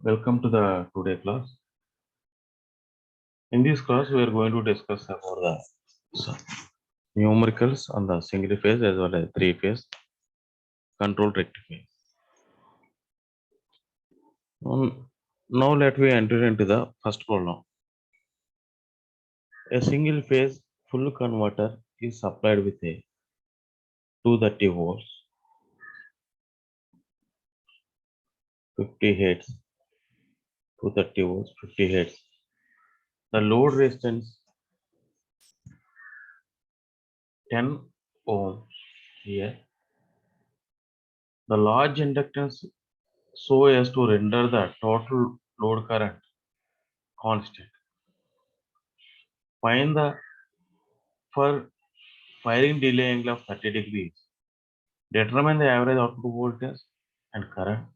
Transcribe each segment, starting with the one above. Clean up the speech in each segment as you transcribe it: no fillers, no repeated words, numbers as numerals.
Welcome to the today class. In this class, we are going to discuss about the numericals on the single phase as well as three phase control rectifier. Now let me enter into the first problem. A single phase full converter is supplied with a 230 volts, 50 hertz, 230 volts, 50 hertz. The load resistance 10 ohms here. The large inductance so as to render the total load current constant. Find the for firing delay angle of 30 degrees. Determine the average output voltage and current,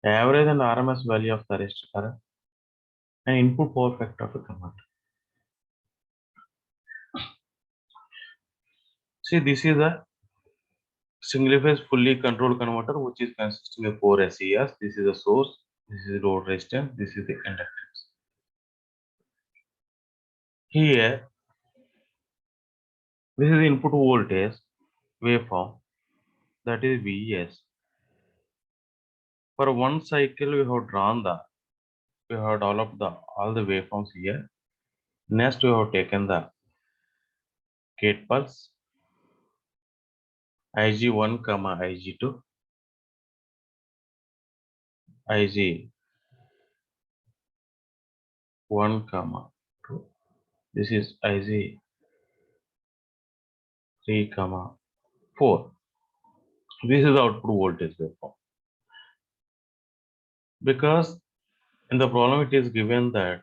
the average and RMS value of the resistor current, and input power factor of a converter. See, this is a single phase fully controlled converter which is consisting of 4 SERs. This is the source, this is the load resistance, this is the inductance. Here, this is the input voltage waveform, that is VS. For one cycle, we have developed all the waveforms here. Next, we have taken the gate pulse IG1, IG2, IG1, 2. This is IG3, 4. This is the output voltage waveform. Because in the problem it is given that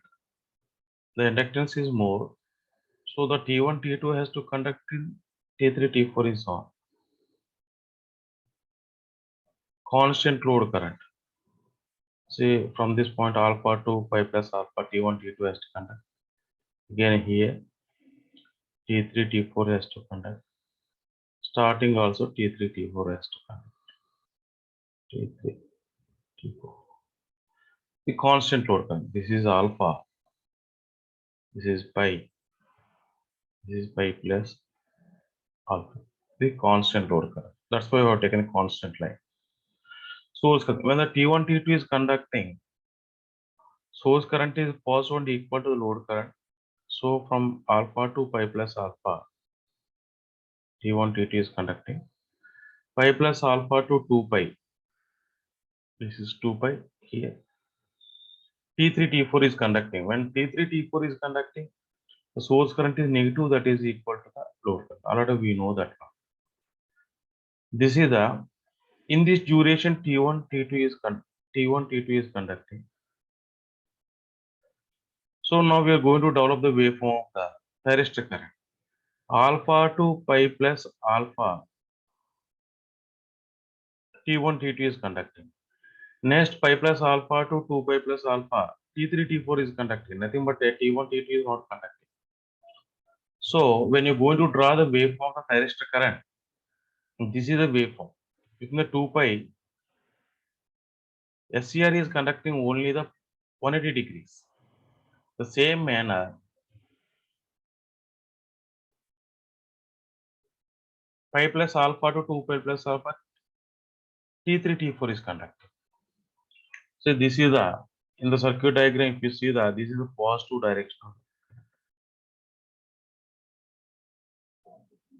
the inductance is more, so the T1, T2 has to conduct in T3, T4 is on. Constant load current. See, from this point alpha to pi plus alpha, T1, T2 has to conduct. Again here, T3, T4 has to conduct. Starting also T3, T4 has to conduct. T3, T4. The constant load current. This is alpha. This is pi. This is pi plus alpha. The constant load current. That's why we have taken a constant line. Source current. When the T1, T2 is conducting, source current is positive and equal to the load current. So from alpha to pi plus alpha, T1, T2 is conducting. Pi plus alpha to 2 pi. This is 2 pi here. T3, T4 is conducting. When T3, T4 is conducting, the source current is negative, that is equal to the load current. Already we know that. This is the, in this duration T1, T2 is conducting. So now we are going to develop the waveform of the thyristor current. Alpha to pi plus alpha, T1, T2 is conducting. Next, pi plus alpha to 2 pi plus alpha, T3, T4 is conducting. Nothing but T1, T2 is not conducting. So when you're going to draw the waveform of the thyristor current, this is the waveform. Within the 2 pi, SCR is conducting only the 180 degrees. The same manner, pi plus alpha to 2 pi plus alpha, T3, T4 is conducting. So this is the, in the circuit diagram, if you see that, this is the positive direction of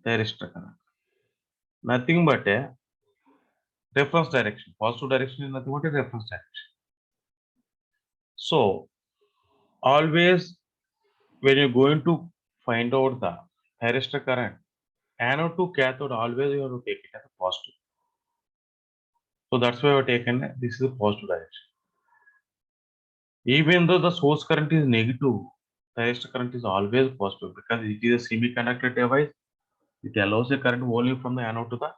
thyristor current. Nothing but a reference direction. Positive direction is nothing but a reference direction. So always when you're going to find out the thyristor current, anode to cathode, always you have to take it as a positive. So that's why we've taken this is a positive direction. Even though the source current is negative, thyristor current is always positive because it is a semiconductor device. It allows the current only from the anode to the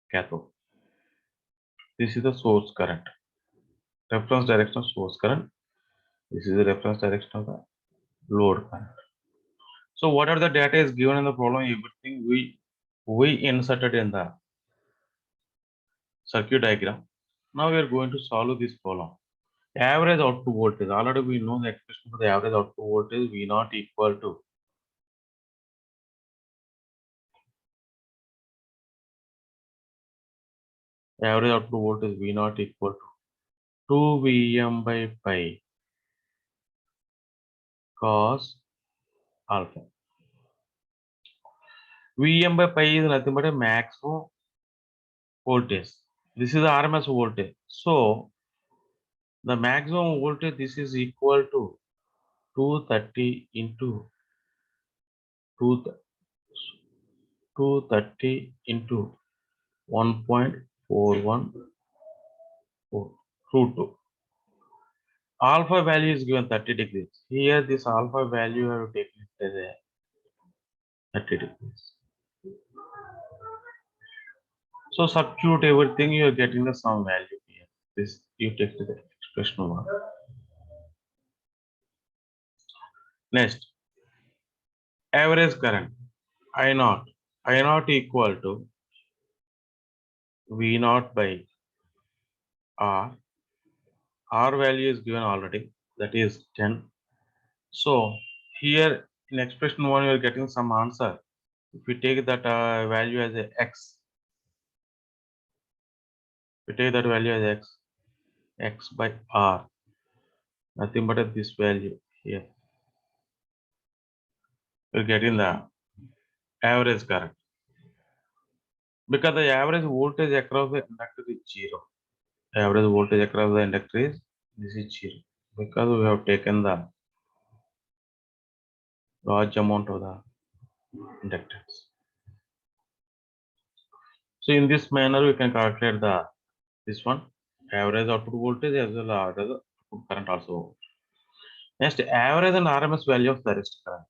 cathode. This is the source current. Reference direction of source current. This is the reference direction of the load current. So whatever the data is given in the problem, everything we inserted in the circuit diagram. Now we are going to solve this problem. Average output voltage. Already we know the expression for the average output voltage V naught equal to average output voltage V naught equal to 2 Vm by pi cos alpha. Vm by pi is nothing but a maximum voltage. This is the RMS voltage. So the maximum voltage, this is equal to 230 into 230 into 1.414 root 2. Alpha value is given 30 degrees. Here this alpha value I have taken it as a 30 degrees. So substitute everything, you are getting the sum value here. This you take to the expression 1. Next, average current I naught. I naught equal to V naught by R. R value is given already, that is 10. So here in expression 1 you are getting some answer. If we take that value as a x, we take that value as x by R, nothing but this value here. We're getting the average current. Because the average voltage across the inductor is 0. Average voltage across the inductor is this is 0. Because we have taken the large amount of the inductance. So in this manner we can calculate the this one average output voltage as well as output current also. Next, average and RMS value of thyristor current.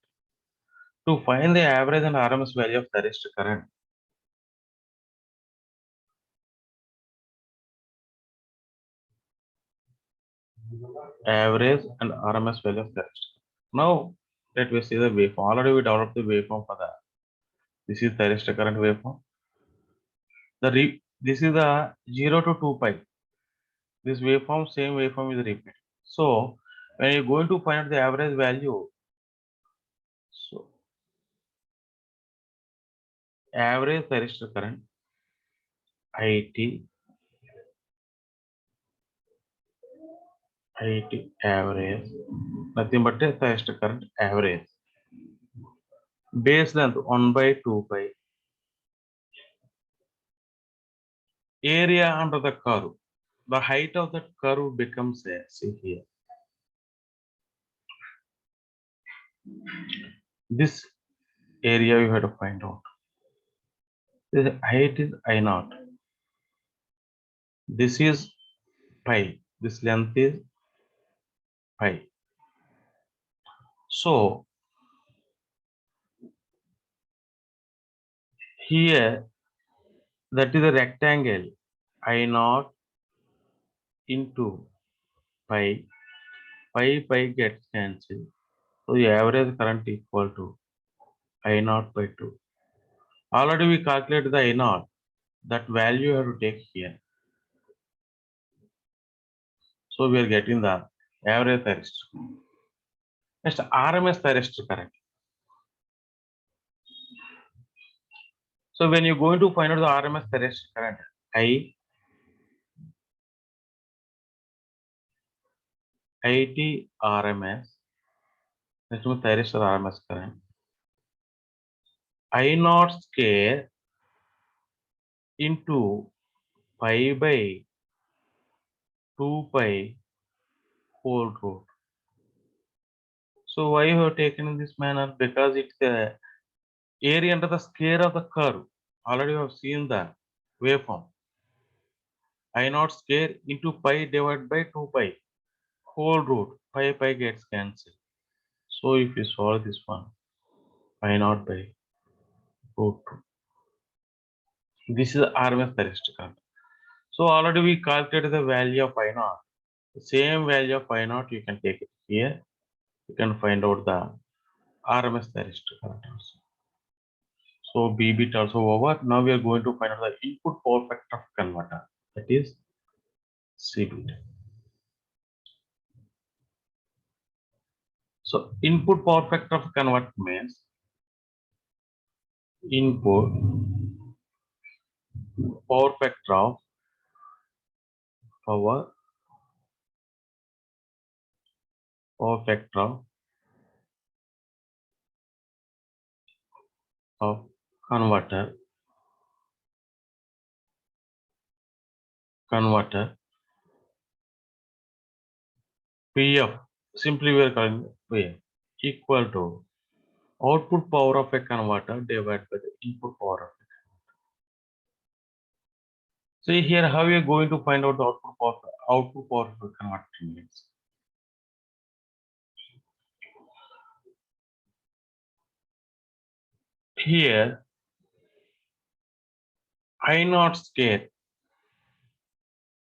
To find the average and RMS value of thyristor current, average and RMS value of thyristor. Now let me see the waveform. Already we developed the waveform for that. This is thyristor current waveform. This is the 0 to 2 pi. This waveform, same waveform is repeated. So when you're going to find out the average value, so average thyristor current IT average, nothing but a thyristor current average. Base length 1 by 2 pi. Area under the curve. The height of that curve becomes a, see here. This area you have to find out. This height is I naught. This is pi. This length is pi. So here that is a rectangle I naught into pi. Pi gets cancelled. So the average current equal to I naught by 2. Already we calculated the I naught. That value you have to take here. So we are getting the average thyristor. Next, RMS thyristor current. So when you're going to find out the RMS thyristor current, IT RMS, next one thyristor RMS current. I naught square into pi by 2 pi whole root. So why you have taken in this manner? Because it's the area under the square of the curve. Already you have seen the waveform. I naught square into pi divided by 2 pi whole root. Pi gets cancelled. So if you solve this one, I naught by root 2. This is RMS thyristor current. So already we calculated the value of I naught. The same value of I naught you can take it here. You can find out the RMS thyristor current also. So B bit also over. Now we are going to find out the input power factor of converter. That is C bit. So input power factor of converter means input power factor of power factor of converter PF, simply we are calling PF, equal to output power of a converter divided by the input power of it. See here how we are going to find out the output power of a converter means. Here I naught square.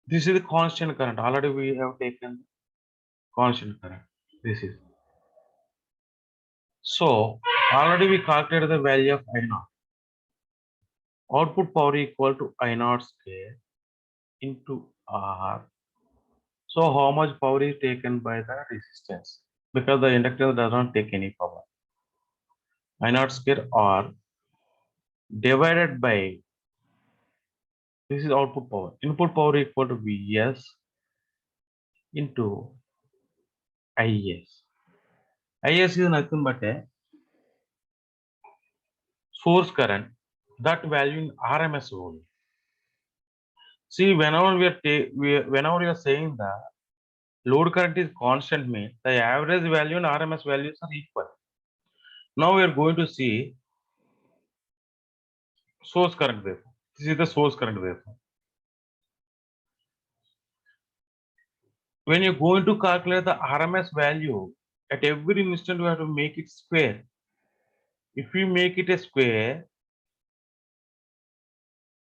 This is the constant current. Already we have taken constant current. This is. So already we calculated the value of I naught. Output power equal to I naught square into R. So how much power is taken by the resistance? Because the inductance does not take any power. I naught square R divided by, this is output power. Input power equal to Vs into Is. Is is nothing but a source current, that value in RMS only. See, whenever whenever we are saying the load current is constant, means the average value and RMS values are equal. Now we are going to see source current waveform. This is the source current waveform. When you're going to calculate the RMS value, at every instant we have to make it square. If we make it a square,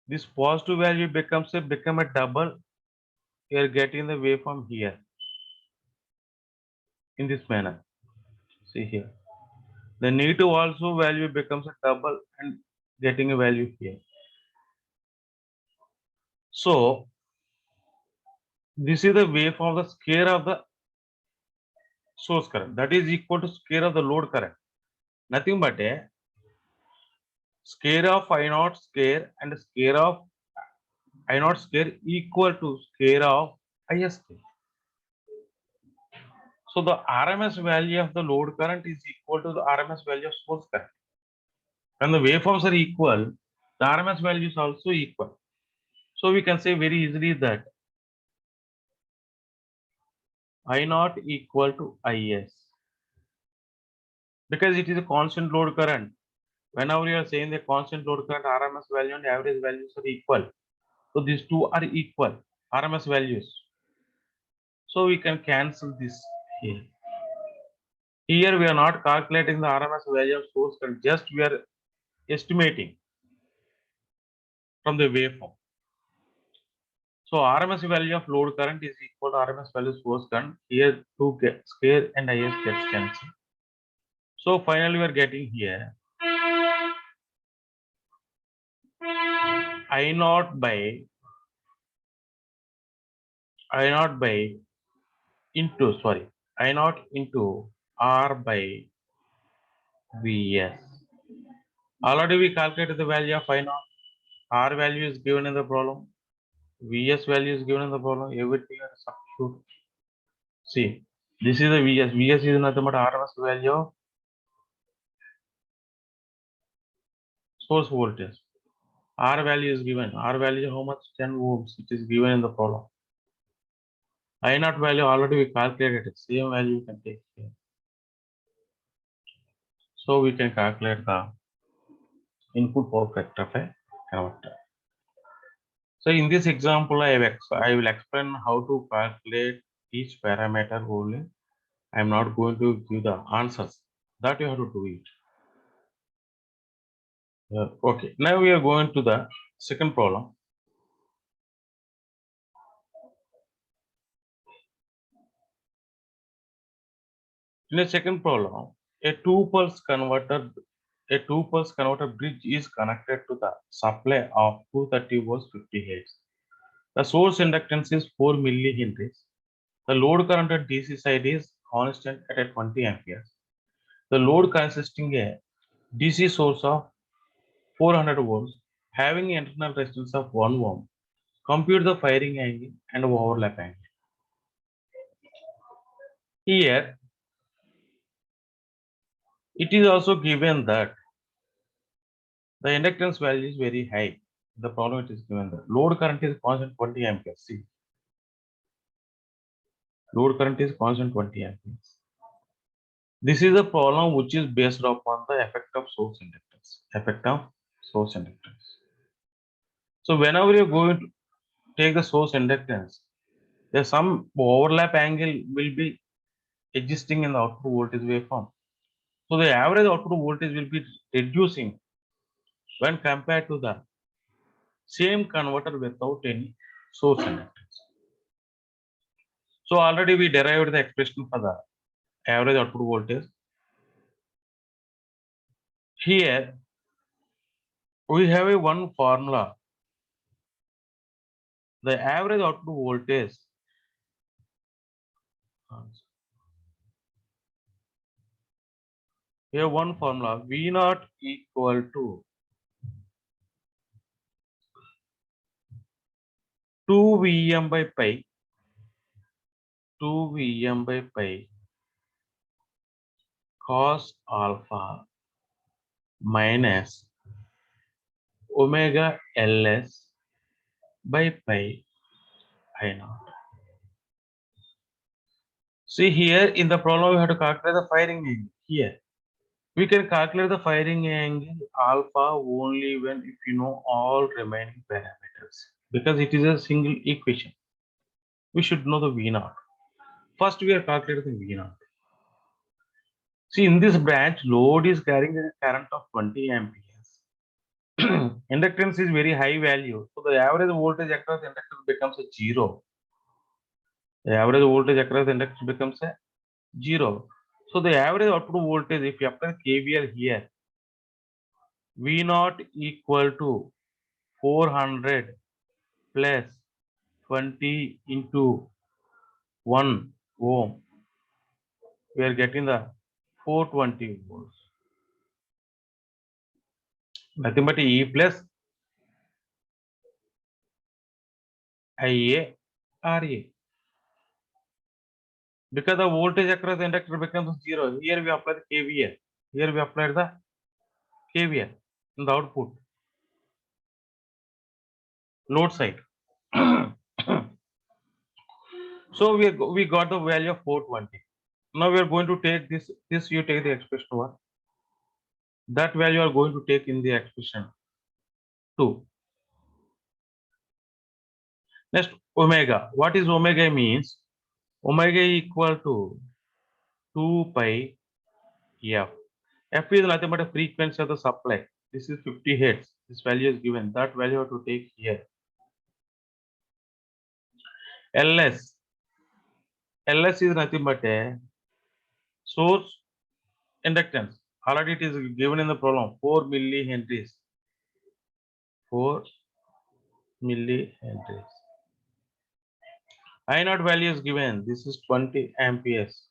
this positive value become a double. We are getting the waveform here in this manner. See here, the negative also value becomes a double and getting a value here. So this is the waveform of the square of the source current, that is equal to square of the load current. Nothing but a square of I naught square and square of I naught square equal to square of Is square. So the RMS value of the load current is equal to the RMS value of source current. When the waveforms are equal, the RMS value is also equal. So we can say very easily that I naught equal to Is, because it is a constant load current. Whenever we are saying the constant load current, RMS value and average values are equal. So these two are equal RMS values. So we can cancel this here. Here we are not calculating the RMS value of source current, just we are estimating from the waveform. So RMS value of load current is equal to RMS value of source current. Here 2 square and Is gets cancelled. So finally we are getting here I naught by into I naught into R by Vs. Already we calculated the value of I naught. R value is given in the problem. Vs value is given in the problem. Everything are substitute. See, this is the Vs. Vs is nothing but RMS value of source voltage. R value is given. R value how much? 10 ohms. It is given in the problem. I naught value already we calculated it. Same value you can take here. So we can calculate the input power factor of a converter. So in this example, I will explain how to calculate each parameter only. I am not going to give the answers. That you have to do it. Okay, now we are going to the second problem. In the second problem, a two-pulse converter bridge is connected to the supply of 230 volts 50 Hz. The source inductance is 4 millihenries. The load current at DC side is constant at 20 amperes. The load consisting a DC source of 400 volts having internal resistance of 1 ohm. Compute the firing angle and overlap angle. Here, it is also given that the inductance value is very high. The problem it is given that load current is constant 20 amperes. See, load current is constant 20 amperes. This is a problem which is based upon the effect of source inductance. Effect of source inductance. So whenever you're going to take the source inductance, there's some overlap angle will be existing in the output voltage waveform. So the average output voltage will be reducing when compared to the same converter without any source inductance. So already we derived the expression for the average output voltage. Here we have a one formula. The average output voltage here one formula V naught equal to 2 Vm by pi 2 Vm by pi cos alpha minus omega ls by pi I naught. See here in the problem we have to calculate the firing angle. Here we can calculate the firing angle alpha only when if you know all remaining parameters, because it is a single equation. We should know the V naught. First we are calculating the V naught. See in this branch load is carrying a current of 20 amperes. Inductance is very high value, so the average voltage across inductor becomes a zero. The average voltage across inductor becomes a 0. So the average output voltage, if you apply KVL here, V naught equal to 400 plus 20 into 1 ohm. We are getting the 420 volts. Nothing but E plus IA RA. Because the voltage across the inductor becomes 0. Here we apply the KVL. Here we apply the KVL in the output. Load side. So we got the value of 420. Now we are going to take this you take the expression 1. That value are going to take in the expression 2. Next, omega. What is omega means? Omega equal to 2 pi f. F is nothing but a frequency of the supply. This is 50 hertz. This value is given. That value have to take here. Ls. Ls is nothing but a source inductance. Already it is given in the problem. 4 millihenries. 4 millihenries. I naught value is given. This is 20 amperes.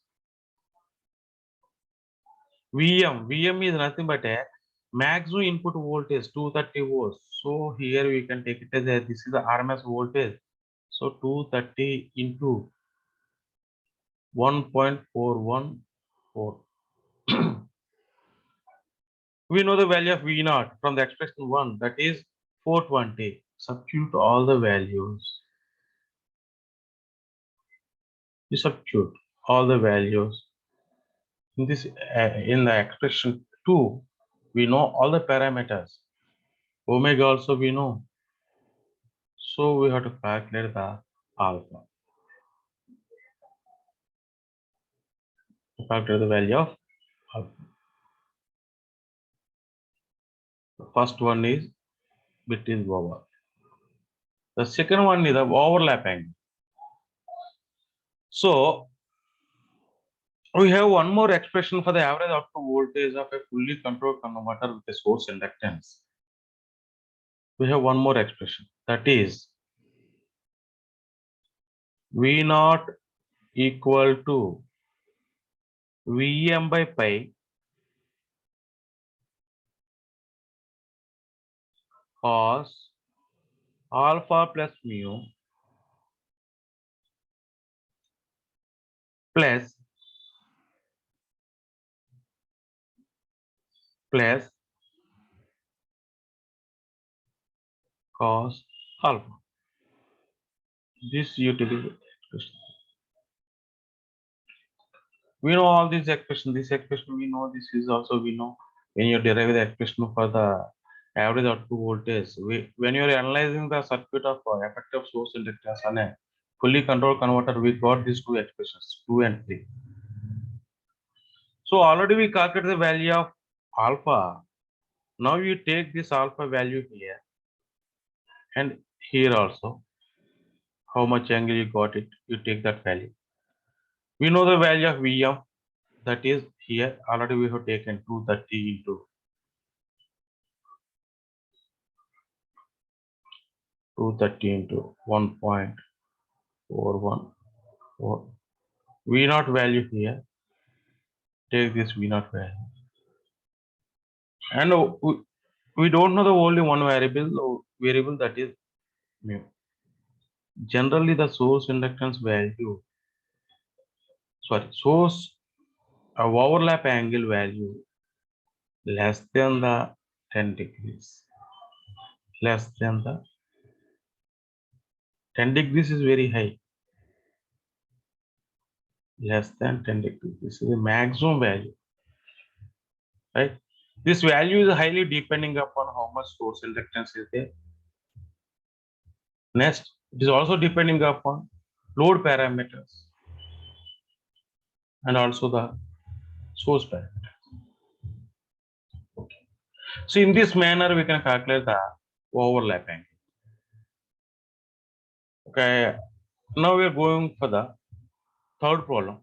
VM is nothing but a maximum input voltage 230 volts. So here we can take it as a, this is the RMS voltage. So 230 into 1.414. We know the value of V naught from the expression 1, that is 420. Substitute all the values. You substitute all the values in this in the expression 2. We know all the parameters. Omega also we know. So we have to calculate the alpha. Calculate the value of alpha. The first one is between over. The second one is the overlap angle. So we have one more expression for the average output voltage of a fully controlled converter with a source inductance. We have one more expression, that is V naught equal to Vm by pi cos alpha plus mu plus cos alpha. This utility expression. We know all these expression. This expression we know. This is also we know. When you derive the expression for the average output voltage, when you are analyzing the circuit of effective source inductance on a fully controlled converter, we got these two expressions, 2 and 3. So already we calculated the value of alpha. Now you take this alpha value here and here also. How much angle you got it, you take that value. We know the value of Vm, that is here already we have taken 230 into 1.414. V naught value here, take this V naught value. And we don't know the only one variable that is mu. Generally the source inductance value, source overlap angle value less than the 10 degrees. Less than the 10 degrees is very high. Less than 10 degrees. This is the maximum value. Right? This value is highly depending upon how much source inductance is there. Next, it is also depending upon load parameters and also the source parameters. Okay. So in this manner, we can calculate the overlap angle. Okay. Now we are going for the third problem.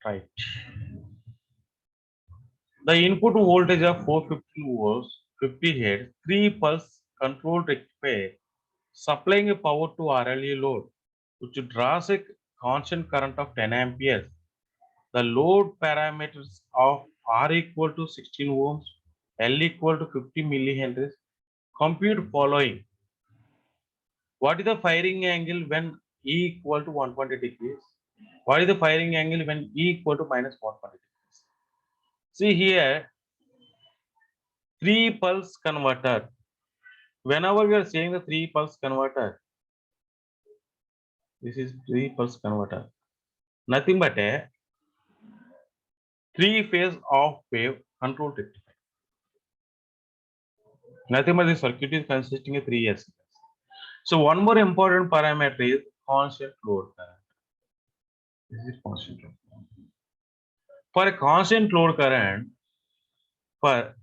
Right. The input voltage of 450 volts, 50 Hz, 3 pulse controlled rectifier supplying a power to RLE load, which draws a constant current of 10 amperes. The load parameters of R equal to 16 ohms, L equal to 50 millihenries. Compute following. What is the firing angle when E equal to 120 degrees? What is the firing angle when E equal to minus 120 degrees? See here, 3 pulse converter. Whenever we are saying the 3 pulse converter, this is 3 pulse converter. Nothing but a 3-phase off wave control rectifier. Nothing but the circuit is consisting of 3 S. So one more important parameter is constant load current. This is constant load current. For a constant load current, for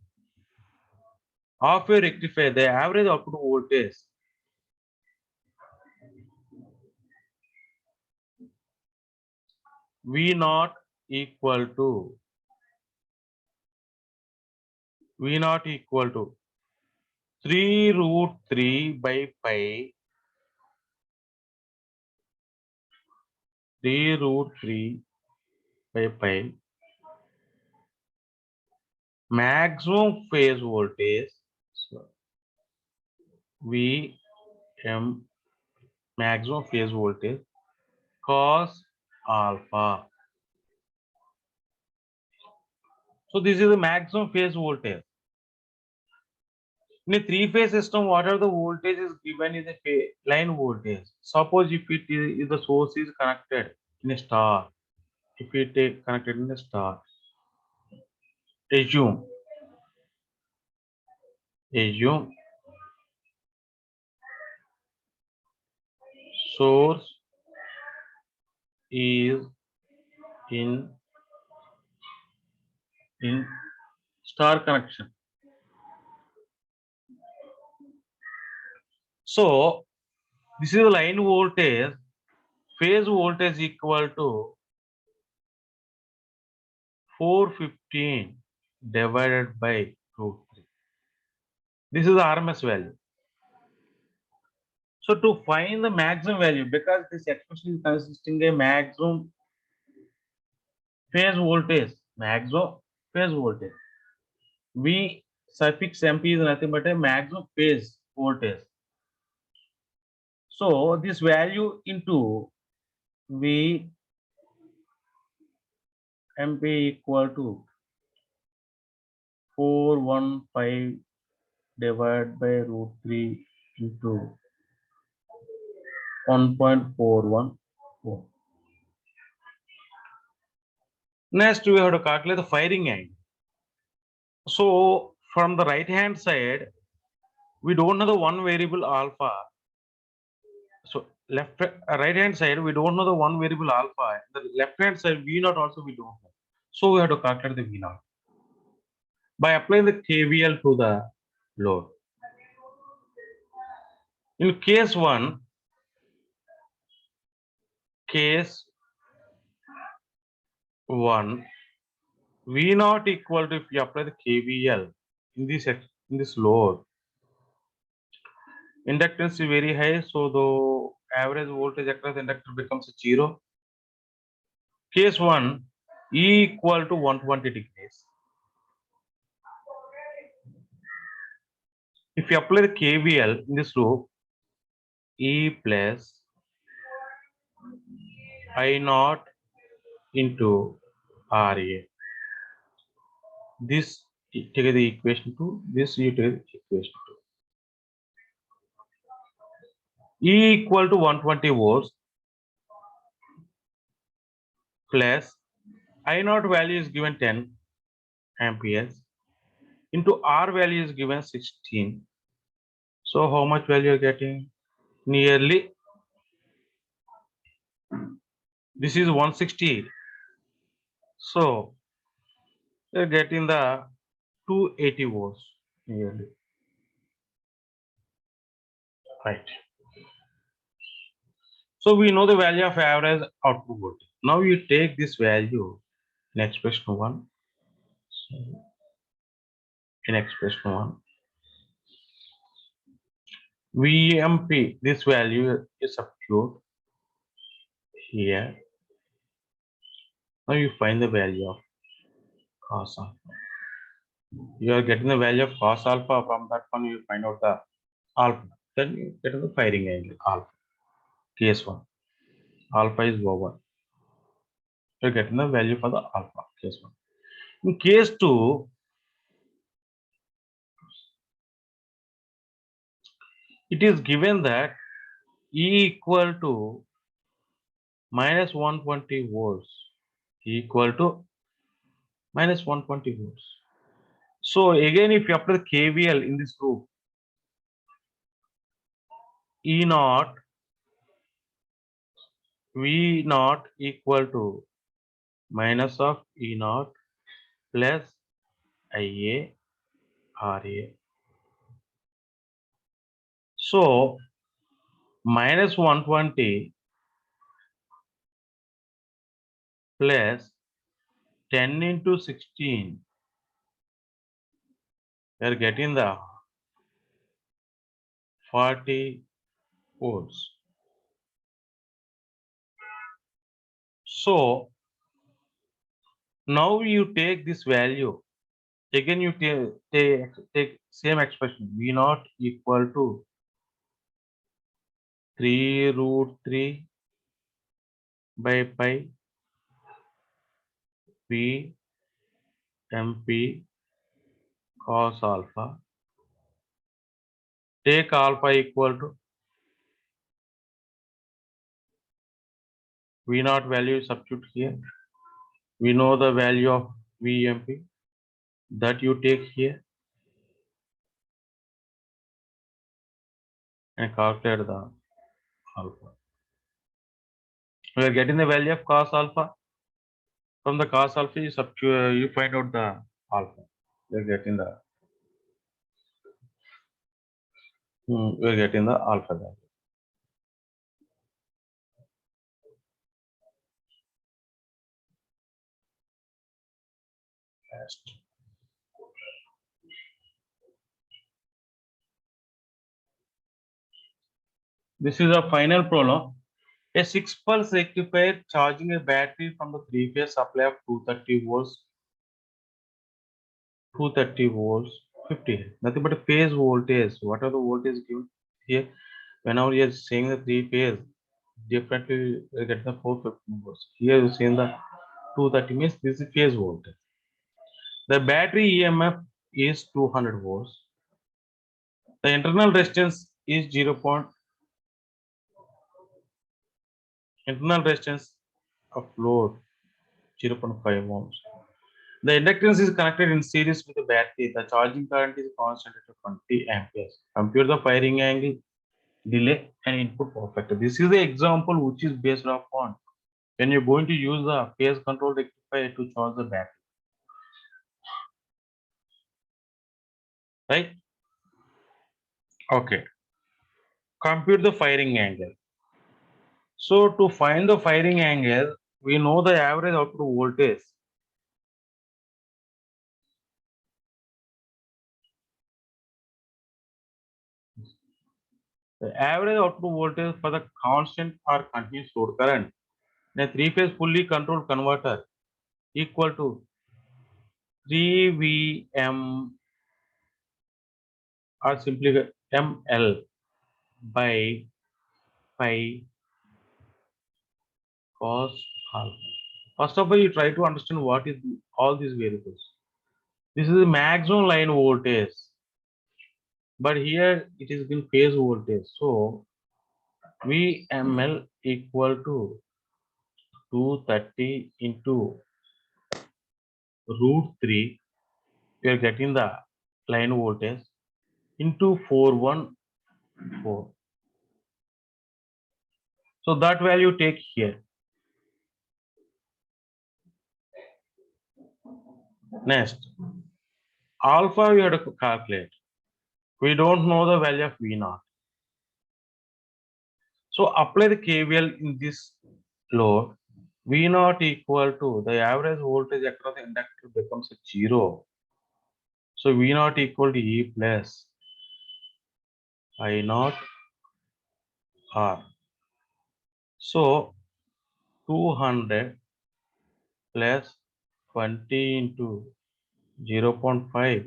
half wave rectifier, the average output voltage V naught equal to 3 root 3 by pi 3 root 3 by pi maximum phase voltage Vm maximum phase voltage cos alpha. So this is the maximum phase voltage. In a three-phase system, whatever the voltage is given is a line voltage. Suppose if if the source is connected in a star, if we take connected in a star, assume source is in star connection. So this is the line voltage, phase voltage equal to 415 divided by root 3. This is the RMS value. So to find the maximum value, because this expression is consisting a maximum phase voltage, maximum phase voltage. V suffix MP is nothing but a maximum phase voltage. So this value into V MP equal to 415 divided by root 3 into 1.41. Next, we have to calculate the firing angle. So from the right hand side, we don't know the one variable alpha. So right hand side, we don't know the one variable alpha. The left hand side, V naught also we don't know. So we have to calculate the V naught by applying the KVL to the load. In case 1, V naught equal to, if you apply the KVL in this load, inductance is very high, so the average voltage across the inductor becomes 0. Case 1, E equal to 120 degrees. If you apply the KVL in this loop, E plus I naught into RA. This you take the equation 2, this you take the equation 2. E equal to 120 volts plus I naught value is given 10 amperes into R value is given 16. So how much value you are getting? Nearly, this is 168. So you are getting the 280 volts nearly. Right. So we know the value of average output voltage. Now you take this value in expression 1. So in expression 1, VMP, this value is substituted here. Now you find the value of cos alpha. You are getting the value of cos alpha. From that one, you find out the alpha. Then you get the firing angle alpha. Case 1, alpha is over. You're getting the value for the alpha. Case 1. In case 2, it is given that E equal to minus 120 volts equal to minus 120 volts. So again, if you apply the KVL in this loop, E naught, V naught equal to minus of E naught plus IA RA. So minus 120 plus 10 into 16, we are getting the 40 volts. So now you take this value, again you take same expression, V naught equal to 3 root 3 by pi P MP cos alpha. Take alpha equal to V naught value, substitute here. We know the value of VMP that you take here and calculate the alpha. We are getting the value of cos alpha. From the cos alpha, you substitute, you find out the alpha. We are getting the alpha value. Next. This is a final problem. A 6-pulse rectifier charging a battery from the 3-phase supply of 230 volts 230 volts, 50. Nothing but a phase voltage. What are the voltage given here? Whenever you are saying the three phase, differently you get the 450 volts. Here you see the 230 means this is phase voltage. The battery EMF is 200 volts. The internal resistance is internal resistance of load 0.5 ohms. The inductance is connected in series with the battery. The charging current is constant at 20 amperes. Compute the firing angle, delay, and input power factor. This is the example which is based upon when you're going to use the phase control rectifier to charge the battery. Right? Okay. Compute the firing angle. So to find the firing angle, we know the average output voltage. The average output voltage for the constant or continuous load current in a three-phase fully controlled converter equal to 3Vm or simply ML by pi cos alpha. First of all, you try to understand what is all these variables. This is the maximum line voltage, but here it is in phase voltage. So VML equal to 230 into root 3. We are getting the line voltage into 414. So that value take here. Next, alpha we have to calculate. We don't know the value of V naught. So apply the KVL in this load. V naught equal to the average voltage across the inductor becomes 0. So V naught equal to E plus I naught R. So 200 plus 20 into 0.5,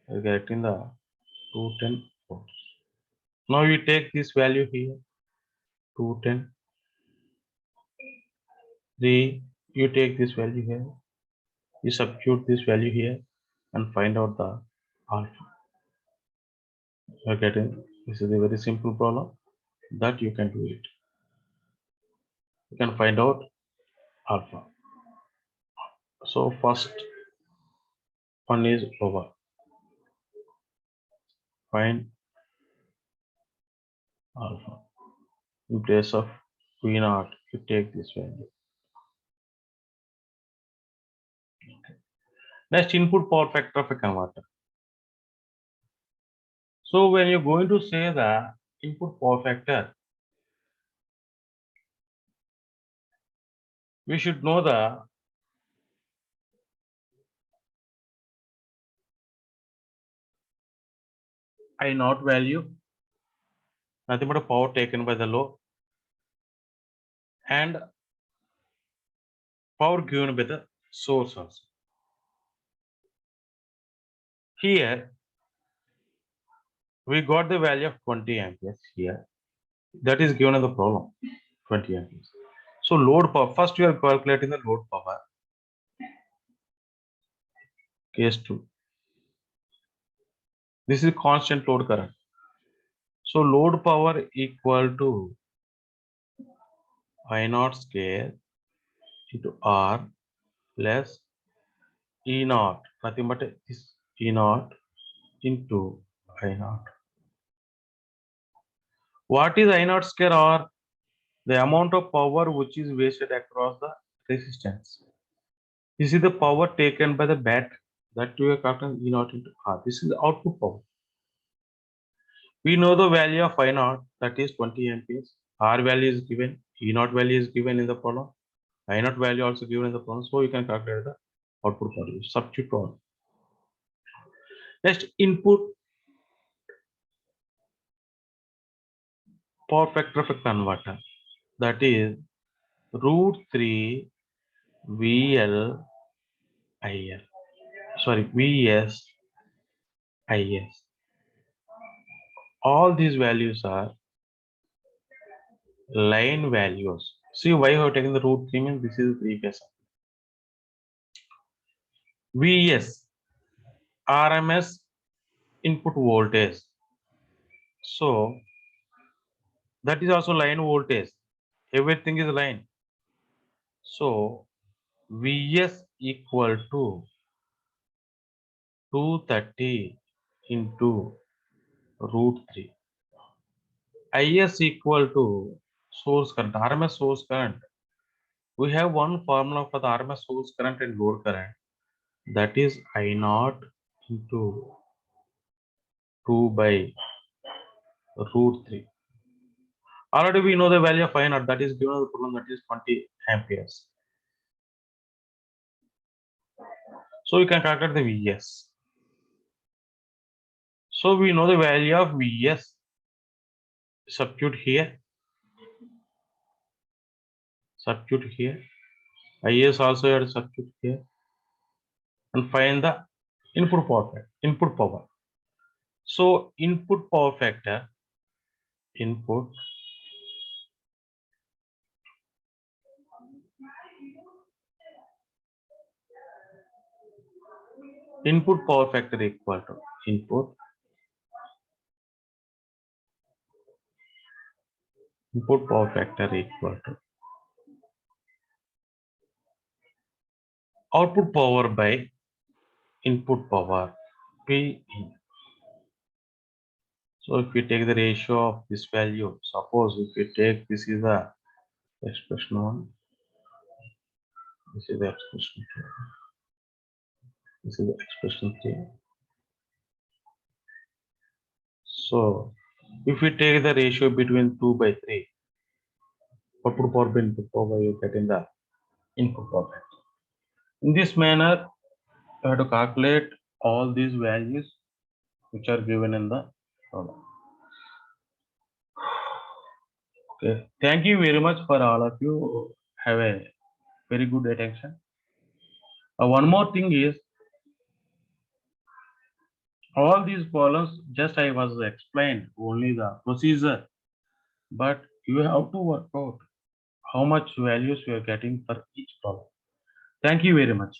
we are getting the 210 volts. Now we take this value here, 210. 3, you take this value here, you substitute this value here and find out the alpha. You are getting, this is a very simple problem that you can do it. You can find out alpha. So first one is over. Find alpha. In place of V naught, you take this value. Next, input power factor of a converter. So when you're going to say the input power factor, we should know the I naught value, nothing but a power taken by the load, and power given by the source also. Here, we got the value of 20 amperes here. That is given in the problem, 20 amperes. So load power, first we are calculating the load power, case 2. This is constant load current. So load power equal to I naught square into R plus E naught, nothing but this E naught into I naught. What is I naught square R? The amount of power which is wasted across the resistance. This is the power taken by the battery that we are calculating E naught into R. This is the output power. We know the value of I naught, that is 20 amperes. R value is given, E naught value is given in the problem, I naught value also given in the problem. So you can calculate the output value. Substitute all. Next, input power factor of a converter, that is root 3 VL IL. sorry, Vs, Is. All these values are line values. See why I have taken the root 3 means this is the previous. Vs, RMS input voltage. So that is also line voltage. Everything is line. So Vs equal to 230 into root 3. Is equal to source current, RMS source current. We have one formula for the RMS source current and load current. That is I naught into 2 by root 3. Already we know the value of I naught, that is given the problem, that is 20 amperes. So we can calculate the Vs. So we know the value of Vs. Substitute here. Substitute here. Is also had substitute here. And find the input power factor. Input power. So input power factor. Input power factor equal to input power factor equal to output power by input power P. So if we take the ratio of this value, suppose if we take this is the expression 1, this is the expression 2, this is the expression 3. So if we take the ratio between 2 by 3, output power by input power, you get in the input power factor. In this manner, you have to calculate all these values which are given in the problem. Okay, thank you very much for all of you. Have a very good attention. One more thing is, all these problems just I was explained only the procedure, but you have to work out how much values you are getting for each problem. Thank you very much.